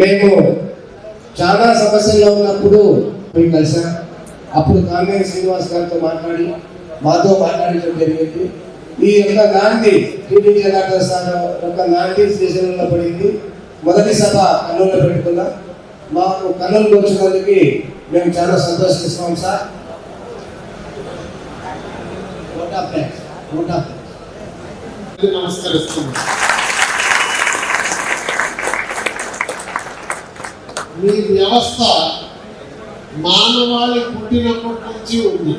మేము చాలా సమస్యల్లో ఉన్నప్పుడు పోయి కలిసా. అప్పుడు కామేశ్వర శ్రీనివాస్ గారితో మాతో మాట్లాడటం జరిగింది. ఈ యొక్క నాంది టీటీడీ డాక్టర్ సార్ యొక్క నాంది శ్రీశైలంలో పడింది. మొదటి సభ కర్నూలులో పెట్టుకున్నాం. మాకు కర్నూలుకు వచ్చినందుకు మేము చాలా సంతోషిస్తున్నాం సార్. నమస్కరిస్తున్నాం. మీ వ్యవస్థ మానవాళి పుట్టినప్పటి నుంచి ఉంది.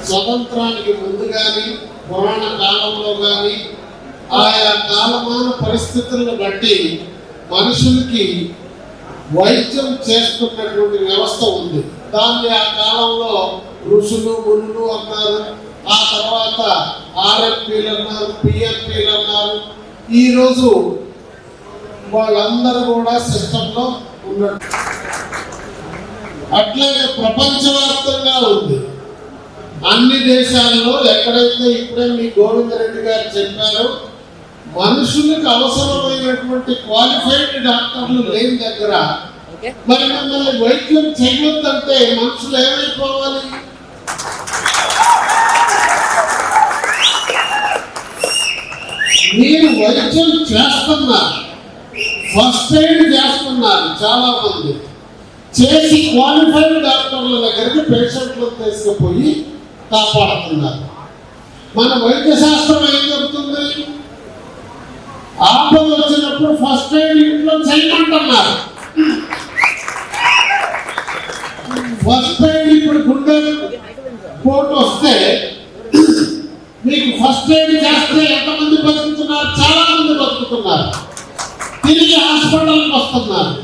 స్వతంత్రానికి ముందు కానీ పురాణ కాలంలో కానీ ఆయా కాలమాన పరిస్థితులను బట్టి మనుషులకి వైద్యం చేస్తున్నటువంటి వ్యవస్థ ఉంది. దాన్ని ఆ కాలంలో ఋషులు మునులు అన్నారు, ఆ తర్వాత ఆర్ఎంపీలు అన్నారు, పిఎంపీలు అన్నారు. ఈరోజు వాళ్ళందరూ కూడా సిస్టంలో ఉన్నారు. అట్లాగే ప్రపంచవ్యాప్తంగా ఉంది. అన్ని దేశాల్లో ఎక్కడైతే ఇప్పుడే మీ గోవిందరెడ్డి గారు చెప్పారో మనుషులకు అవసరమైనటువంటి క్వాలిఫైడ్ డాక్టర్లు లేని దగ్గర మరి మిమ్మల్ని వైద్యం చేయొద్దంటే మనుషులు ఏమైపోవాలి? మీరు వైద్యం చేస్తున్నారు, ఫస్ట్ ఎయిడ్ చేస్తున్నారు, చాలా మంది చేసి క్వాలిఫైడ్ డాక్టర్ల దగ్గరికి పేషెంట్లు తీసుకుపోయి కాపాడుతున్నారు. మన వైద్య శాస్త్రం ఏం చెబుతుంది? ఆపద వచ్చినప్పుడు ఫస్ట్ ఎయిడ్ ఇంట్లో చేయమంటున్నారు. ఫస్ట్ ఎయిడ్ ఇప్పుడు గుండె పోటు వస్తే మీకు ఫస్ట్ ఎయిడ్ చేస్తే ఎంతమంది బతుకుతున్నారు? చాలా మంది బతుకుతున్నారు. తిరిగి హాస్పిటల్కి వస్తున్నారు.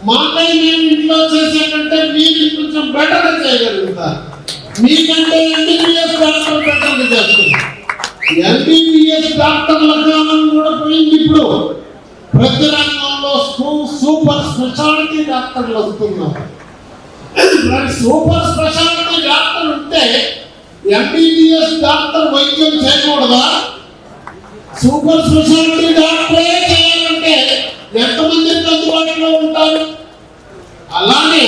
మాకై మేము ఇంట్లో చేసేటంటే మీరు కొంచెం బెటర్గా చేయగలుగుతారు. మీకంటే ఎంబీబీఎస్ డాక్టర్ బెటర్గా చేస్తున్నారు. ఎంబీబీఎస్ డాక్టర్ల కాలం కూడా పోయింది. ఇప్పుడు ప్రతి రంగంలో సూపర్ స్పెషాలిటీ డాక్టర్లు వస్తున్నారు. మరి సూపర్ స్పెషాలిటీ డాక్టర్ ఉంటే ఎంబీబీఎస్ డాక్టర్ వైద్యం చేయకూడదా? సూపర్ స్పెషాలిటీ డాక్టరే చేయాలంటే ఎంతమందికి అందుబాటులో ఉంటారు? అలానే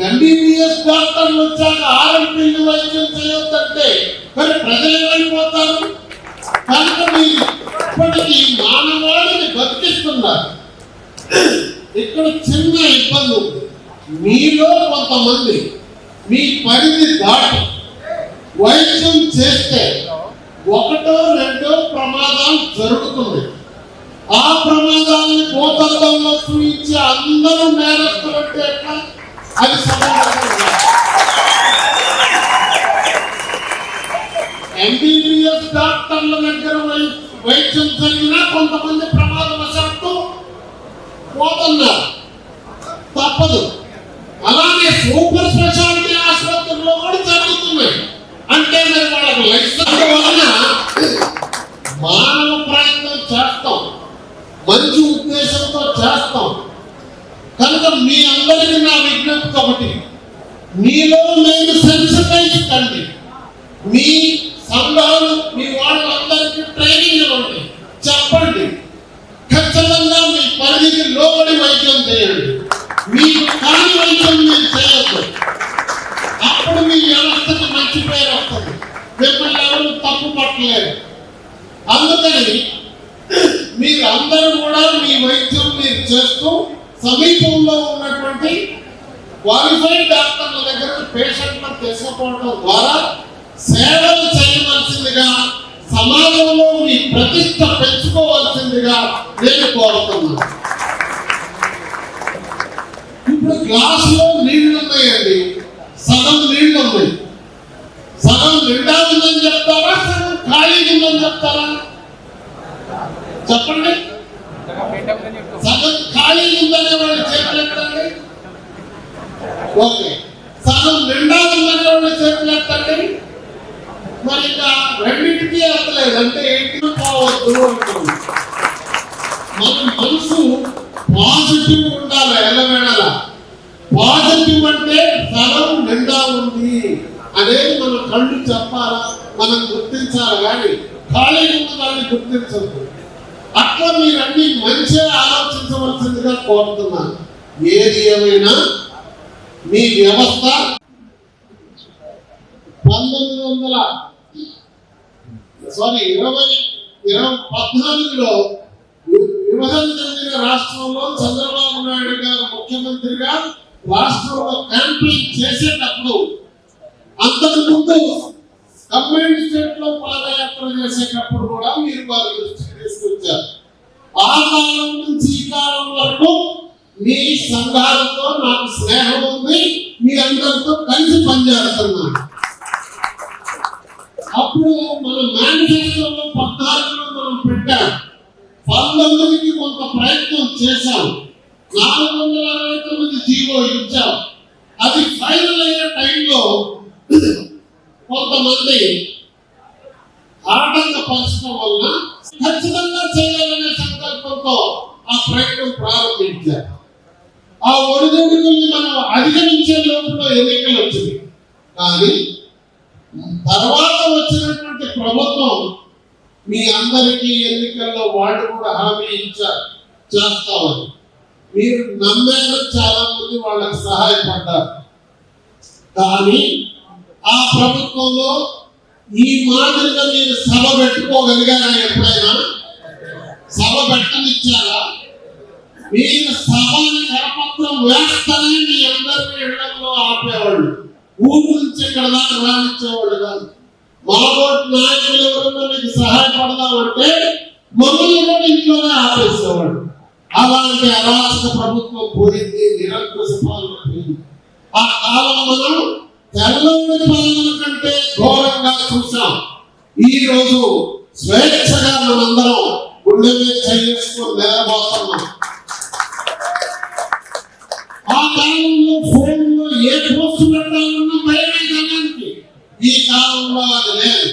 ఎంబీబీఎస్ డాక్టర్లు వచ్చాక ఆర్ఎంపీలు వైద్యం చేయొద్దంటే మరి ప్రజలు ఏమైపోతారు? కనుక మీరు ఇప్పటికీ మానవాళిని బతికిస్తున్నారు. ఇక్కడ చిన్న ఇబ్బంది ఉంది. మీలో కొంతమంది మీ పరిధి దాటి వైద్యం చేస్తే ఒకటో రెండో ప్రమాదాలు జరుగుతుంది. ఆ ప్రమాదాలను భూతత్వంలో చూపించి అందరూ నేరస్తులంటే ఎట్లా? అది సమాజంగా ఎంబీబీఎస్ డాక్టర్ల దగ్గర వైద్యం జరిగినా కొంతమంది ప్రమాదవశాత్తు పోతున్నారు, తప్పదు. అలానే సూపర్ స్పెషాలిటీ ఆసుపత్రుల్లో కూడా జరుగుతున్నాయి. అంటే మరి వాళ్ళకు లైసెన్స్ వలన మానవ ప్రయత్నం చేస్తాం, మంచి ఉద్దేశంతో చేస్తాం. కనుక మీ అందరికీ నా విజ్ఞప్తి ఒకటి, మీలో నేను సెన్సిటైజ్ కండి. మీ సంఘాలు మీ వాళ్ళందరికీ ట్రైనింగ్ ఇవ్వండి, చెప్పండి. ఖచ్చితంగా మీ పరిధికి లోబడి వైద్యం చేయండి. మీకు కాని వైద్యం మీరు చేయొద్దు. అప్పుడు మీ వ్యవస్థకి మంచి పేరు వస్తుంది, మిమ్మల్ని ఎవరు తప్పు పట్టలేరు. అందుకని మీరు అందరూ కూడా మీ వైద్యం మీరు చేస్తూ సమీపంలో ఉన్నటువంటి క్వాలిఫైడ్ డాక్టర్ల దగ్గర పేషెంట్లను తీసుకుపోవడం ద్వారా సేవలు చేయవలసిందిగా, సమాజంలో మీ ప్రతిష్ట పెంచుకోవాల్సిందిగా నేను కోరుతున్నాను. ఇప్పుడు గ్లాసులో నీళ్లు ఉన్నాయండి, సగం నీళ్లు ఉన్నాయి. సగం నిండా ఉందని చెప్తారా, సగం ఖాళీ ఉందని చెప్తారా? చెప్పండి. సగం ఖాళీ ఉందనే వాళ్ళు చేతులెత్తండి. ఓకే. సగం నిండా ఉందనే వాళ్ళు చేతులెత్తండి. మరి ఇంకా రెండింటికి ఎత్తలేదు అంటే ఏంటి? పోవద్దు అంటుంది. మన మనసు పాజిటివ్ ఉండాలి ఎల్లవేళల. పాజిటివ్ అంటే సగం నిండా ఉంది అనేది మన కళ్ళు చెప్పాలా, మనం గుర్తించాలి. కానీ ఖాళీ ఉన్న దాన్ని గుర్తించదు. అట్లా మీరు అన్ని మంచి ఆలోచించవలసిందిగా కోరుతున్నాను. ఏది ఏమైనా మీ వ్యవస్థ 2014లో విభజన చెందిన రాష్ట్రంలో చంద్రబాబు నాయుడు గారు ముఖ్యమంత్రిగా రాష్ట్రంలో క్యాంపెయిన్ చేసేటప్పుడు, అంతకు ముందు కంబైన్డ్ స్టేట్ లో పాదయాత్ర చేసేటప్పుడు కూడా మీరు వారి దృష్టికి తీసుకొచ్చారు. ఆ కాలం నుంచి ఈ కాలం వరకు మీ సంఘాలతో నాకు స్నేహం ఉంది, మీ అందరితో కలిసి పనిచేస్తున్నాను. అప్పుడు మన మేనిఫెస్టోలో 14లో మనం పెట్టాం, 19కి కొంత ప్రయత్నం చేశాం, 469 జీవో ఇచ్చాం. అది ఫైనల్ అయ్యే టైంలో కొంతమంది ఆటంకపరచడం వలన ఖచ్చితంగా చేయాలనే సంకల్పంతో ఆ ప్రయత్నం ప్రారంభించారు. ఆ ఒడిదుడుకుల్ని మనం అధిగమించే లోపల ఎన్నికలు వచ్చింది. కానీ తర్వాత వచ్చినటువంటి ప్రభుత్వం మీ అందరికీ ఎన్నికల్లో వాళ్ళు కూడా హామీ ఇచ్చారు చేస్తామని. మీరు నమ్మారు, చాలా మంది వాళ్ళకి సహాయపడ్డారు. కానీ ఆ ప్రభుత్వంలో ఈ మాదిరిగా మీరు సభ పెట్టుకోగలిగారా? ఎప్పుడైనా సభ పెట్టనిచ్చారా? మీరు సభని కరపత్రం వేస్తేనే మీ అందరినీ ఇళ్లలో ఆపేవాళ్ళు, ఊరు నుంచి ఇక్కడ దాకా రానిచ్చేవాళ్ళు కాదు. మాబోటి నాయకులు ఎవరన్నా మీకు సహాయపడదామంటే మమ్మల్ని కూడా ఇంట్లోనే ఆపేసేవాడు. అలాంటి అరాచక ప్రభుత్వం పోయింది, నిరంకుశ పాలన పోయింది. ఆ కాలం మనం తెల్లటి పాలన కంటే ఘోరంగా చూసాం. ఈ రోజు స్వేచ్ఛగా మనందరం గుండె మీద చేసుకొని నిలబోతున్నాం. ఆ కాలంలో ఫోన్లో ఏ పోస్ట్ పెట్టాలన్నా భయమే జనానికి. ఈ కాలంలో అది లేదు.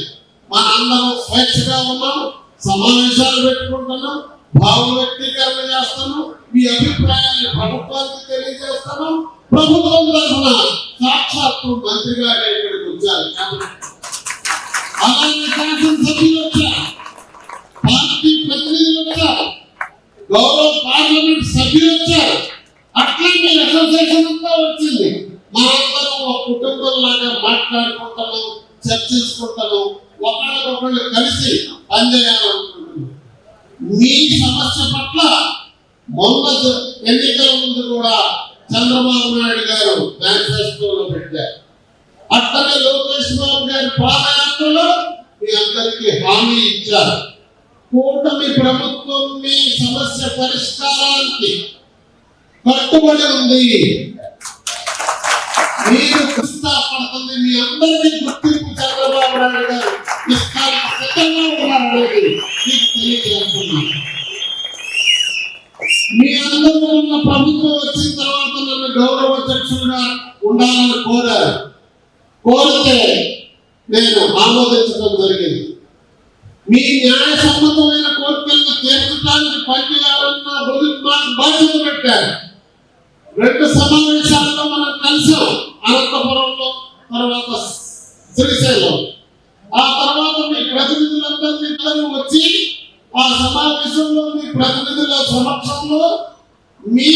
మనందరం స్వేచ్ఛగా ఉన్నాం, సమావేశాలు పెట్టుకుంటున్నాం, భావ వ్యక్తీకరణ చేస్తాను, మీ అభిప్రాయాన్ని ప్రభుత్వానికి తెలియజేస్తాను. ప్రభుత్వం తరఫున సాక్షాత్తు మంత్రి గారు ఇక్కడికి వచ్చారు, అలాగే శాసనసభ్యులు వచ్చారు, పార్టీ ప్రతినిధులు వచ్చారు, గౌరవ పార్లమెంట్ సభ్యులు వచ్చారు, అట్లాంటి అసోసియేషన్ అంతా వచ్చింది. మనందరం ఒక కుటుంబం లాగా మాట్లాడుకుంటాము, చర్చించుకుంటాము, ఒకళ్ళకొకళ్ళు కలిసి పనిచేయాలనుకుంటున్నాం. మీ సమస్య పట్ల మొన్న ఎన్నికల ముందు కూడా చంద్రబాబు నాయుడు గారు మేనిఫెస్టోలో పెట్టారు. అట్లనే లోకేష్ బాబు గారి పాదయాత్రలో మీ అందరికీ హామీ ఇచ్చారు. కూటమి ప్రభుత్వం మీ సమస్య పరిష్కారానికి కట్టుబడి ఉంది. మీరు పడుతుంది, మీ అందరికీ గుర్తింపు చంద్రబాబు నాయుడు గారు ఇష్టానికి సిద్ధంగా ఉన్నారనేది మీకు తెలియజేస్తున్నాను. మీ అందరూ ఉన్న ప్రభుత్వం వచ్చిన తర్వాత నన్ను గౌరవ అధ్యక్షుడిగా ఉండాలని కోరితే నేను ఆమోదించడం జరిగింది. మీ న్యాయసమ్మతమైన కోరికలను తీర్చడానికి పనిచేయాలన్న బాధ్యత పెట్టారు. 2 సమావేశాల్లో మనం కలిసాం, అనంతపురంలో, తర్వాత శ్రీశైలం. ఆ తర్వాత మీ ప్రతినిధులందరూ వచ్చి ఆ సమావేశంలో మీ ప్రతినిధుల సమక్షంలో మీ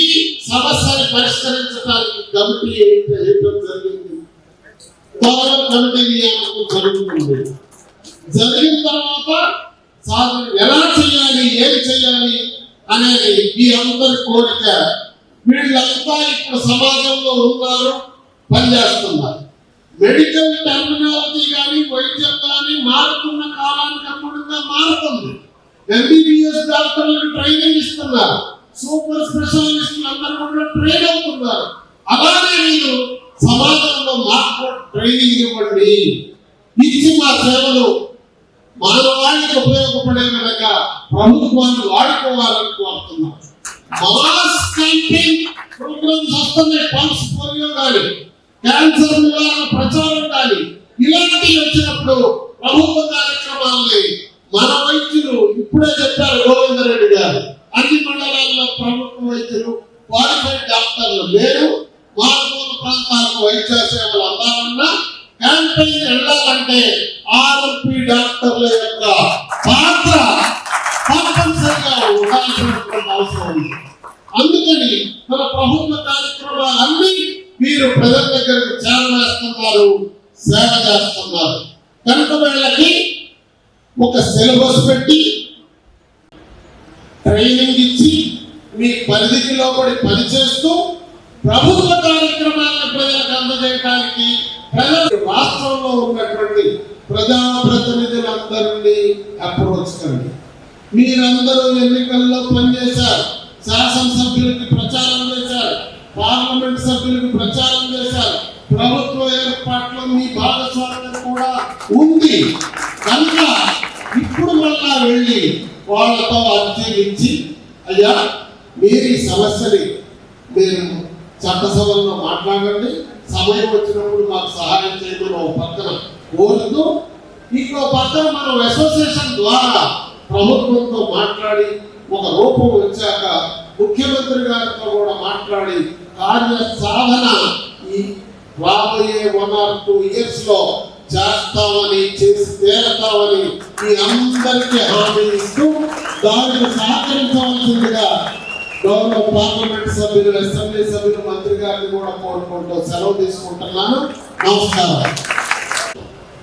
సమస్యని పరిష్కరించడానికి కమిటీ వేయడం జరిగింది. త్వరలో కమిటీ నియామకం జరుగుతుంది. జరిగిన తర్వాత సాధన ఎలా చేయాలి, ఏం చేయాలి అనేది మీ అందరి కోరిక. వీళ్ళంతా ఇప్పుడు సమాజంలో ఉన్నారు, పనిచేస్తున్నారు. మెడికల్ టెర్మినాలజీ కానీ వైద్యం కానీ మారుతున్న కాలానికి అనుగుణంగా మారుతుంది. ఎంబీబీఎస్ డాక్టర్లకు ట్రైనింగ్ ఇస్తున్నారు, సూపర్ స్పెషాలిస్టులు అందరూ కూడా ట్రైన్ అవుతున్నారు. అలానే మీరు సమాజంలో మాకు ట్రైనింగ్ ఇవ్వండి, ఇచ్చి మా సేవలు మానవాళికి ఉపయోగపడే విధంగా ప్రభుత్వాన్ని వాడుకోవాలని కోరుతున్నాం. మాస్ క్యాంపింగ్ ప్రోగ్రామ్స్ వస్తున్నాయి, పల్స్ పోలియో కానీ, క్యాన్సర్ నివారణ ప్రచారం కానీ, ఇలాంటివి వచ్చినప్పుడు ప్రభుత్వ కార్యక్రమాలని మన వైద్యులు ఇప్పుడే చెప్పారు గోవిందరెడ్డి గారు, అన్ని మండలాల్లో ప్రభుత్వ వైద్యులు, క్వాలిఫైడ్ డాక్టర్లు లేరు. మారుమూల ప్రాంతాలకు వైద్య సేవలు అందాలన్నా, క్యాంపెయిన్ వెళ్ళాలంటే ఆర్ఎంపీ డాక్టర్ల యొక్క పాత్ర తప్పనిసరిగా పథకాలన్నీ మీరు ప్రజల దగ్గరకు చేరవేస్తున్నారు, సేవ చేస్తున్నారు. కనుక వీళ్ళకి ఒక సిలబస్ పెట్టి ట్రైనింగ్ ఇచ్చి మీ పరిధికి లోబడి పనిచేస్తూ ప్రభుత్వ కార్యక్రమాలను ప్రజలకు అందజేయడానికి రాష్ట్రంలో ఉన్నటువంటి ప్రజాప్రతినిధులందరినీ అప్రోచ్ కండి. మీరందరూ ఎన్నికల్లో పనిచేశారు, శాసనసభ్యులకి ప్రచారం చేశారు, పార్లమెంట్ సభ్యులకు ప్రచారం చేశారు, ప్రభుత్వ ఏర్పాట్లో మీ భాగస్వామ్యం కూడా ఉంది. కనుక ఇప్పుడు మళ్ళా వెళ్ళి వాళ్ళతో అర్జీలు ఇచ్చి, అయ్యా మీరు ఈ సమస్యని మీరు చట్టసభల్లో మాట్లాడండి, సమయం వచ్చినప్పుడు మాకు సహాయం చేయమని ఒక పక్కన కోరుతూ, ఇంకో పక్కన మనం అసోసియేషన్ ద్వారా ప్రభుత్వంతో మాట్లాడి ఒక రూపం వచ్చాక ముఖ్యమంత్రి గారితో కూడా మాట్లాడి కార్య సాధన ఈ రాబోయే 1 or 2 years లో చేస్తామని, చేసి తీరతామని మీ అందరికీ హామీ ఇస్తూ దానికి సహకరించవలసిందిగా గౌరవ పార్లమెంట్ సభ్యులు, అసెంబ్లీ సభ్యులు, మంత్రి గారిని కూడా కోరుకుంటూ సెలవు తీసుకుంటున్నాను. నమస్కారం.